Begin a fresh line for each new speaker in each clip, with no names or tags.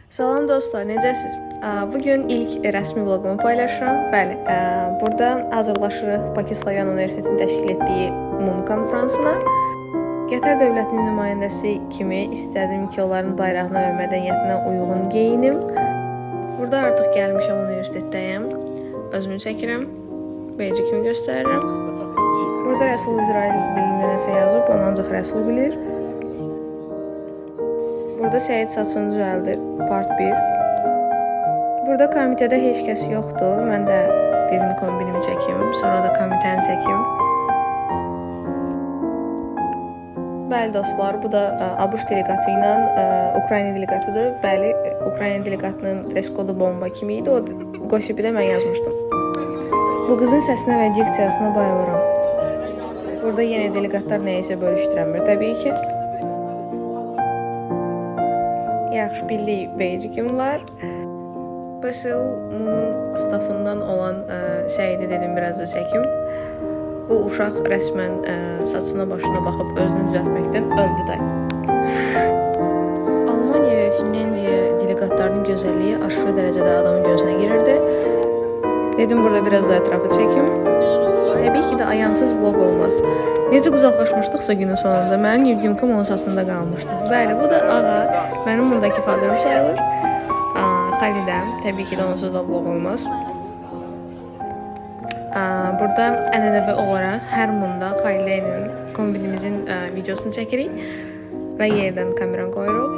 Salam dostlar, necəsiz? Bugün ilk rəsmi vloqumu paylaşıram. Bəli, burada hazırlaşırıq Pakistan Universitetinin təşkil etdiyi MUN konfransına. Qətər dövlətinin nümayəndəsi kimi istədim ki, onların bayrağına və mədəniyyətinə uyğun geyinim. Burada artıq gəlmişəm, universitetdəyəm. Özümü çəkirəm, beyci kimi göstərirəm. Burada Rəsul İsrail dilində nəsə yazıb, onu ancaq Rəsul bilir. Burada Səyid saçını düzəldir, part 1. Burada komitədə heç kəs yoxdur. Mən də dedim kombinimi çəkim, sonra da komitəni çəkim. Bəli dostlar, bu da ABŞ delegatı ilə Ukrayna delegatıdır. Bəli, Ukrayna delegatının dress kodu bomba kimi idi. O qosipi də mən yazmışdım. Bu qızın səsinə və diksiyasına bayılıram. Burada yenə delegatlar nəyisə bölüşdürəmir, təbii ki. Yaxşı, birlik beycikim var. BSU MUN stafından olan Səyidi dedim biraz da çəkim. Bu uşaq rəsmən saçına başına baxıb özünü düzəltməkdən öldü də. Almaniya və Finlandiya delegatlarının gözəlliyi aşırı dərəcədə adamın gözünə girirdi. Dedim burada biraz da ətrafı çəkim. Təbii ki də ayansız vlog olmaz. Necə uzaqlaşmışdıqsa günün sonunda mənim nevdimkim onun sasında qalmışdı. Bəli, bu da ağa. Mənim buradakı ifadım sayılır. Xalidəm. Təbii ki də onsuz da vlog olmaz. Burada ənənəvi olaraq hər munda Xalidə ilə kombinimizin videosunu çəkirik və yerdən kameranı qoyuruq.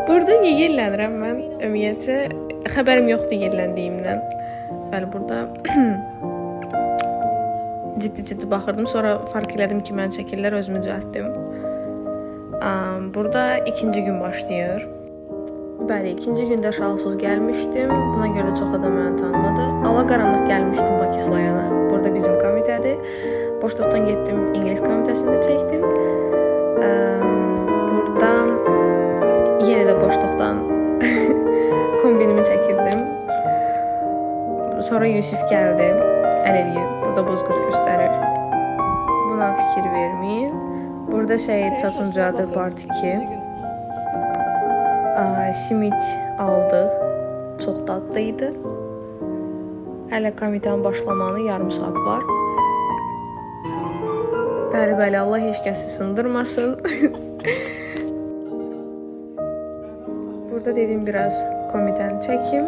Burada niyə yerlənirəm mən? Ümumiyyətcə xəbərim yoxdur yerləndiyimdən. Bəli, burada ciddi baxırdım. Sonra fark elədim ki, mən çəkirlər, özümü düzəltdim. Burada ikinci gün başlayır. Bəli, ikinci gündə şalsız gəlmişdim. Buna görə də çox adam məni tanımadı. Ala-qaranlıq gəlmişdim Pakistana. Burada bizim komitədir. Boşluqdan getdim, İngilis komitəsində çəkdim. Burada yenə də boşluqdan kombinimi çəkirdim. Sonra Yusif gəldi, əl eləyir. Burada bozqurt göstərir. Buna fikir verməyin. Burada Səyid saçını düzəldir, part 2. Simit aldıq. Çox dadlı idi. Hələ komitənin başlamanı yarım saat var. Bəli, Allah heç kəsi sındırmasın. Burada dedim biraz komitəni çəkim.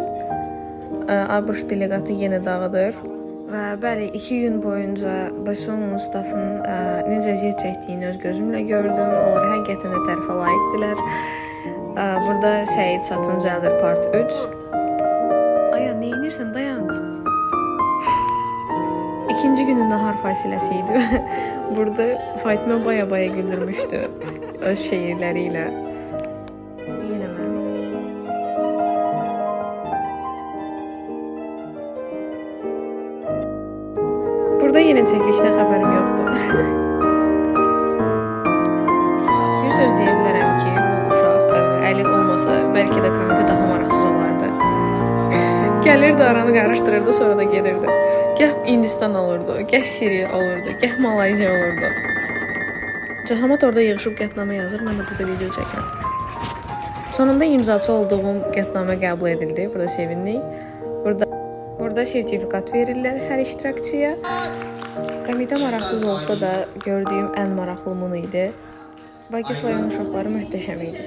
ABŞ delegatı yenə dağıdır. Və bəli, 2 gün boyunca BSU-nun stafının necə əziyyət çəkdiyini öz gözümlə gördüm. Onlar həqiqətən də tərifə layiqdilər. Burada Səyid saçını düzəldir, part 3. Aya, nə edirsən? Dayan. İkinci günün nahar fasiləsi idi. Burada Fatimə baya güldürmüşdü öz şeirləri ilə. Yenə mən. Burada yenə çəkilişdən xəbərim yoxdur. Bir söz deyə bilərəm ki, bu uşaq əli olmasa bəlkə də komitə daha maraqsız olardı. Gəlirdi, aranı qarışdırırdı, sonra da gedirdi. Gəh Hindistan olurdu, gəh Siriya olurdu, gəh Malayziya olurdu. Cahamat orada yığışıb qətnamə yazır, mən də burada video çəkirəm. Sonunda imzaçı olduğum qətnamə qəbul edildi, burada sevindik. Burada sertifikat verirlər hər iştirakçıya. Komitə maraqsız olsa da gördüyüm ən maraqlı MUN idi. Pakistan uşaqları möhtəşəm idi.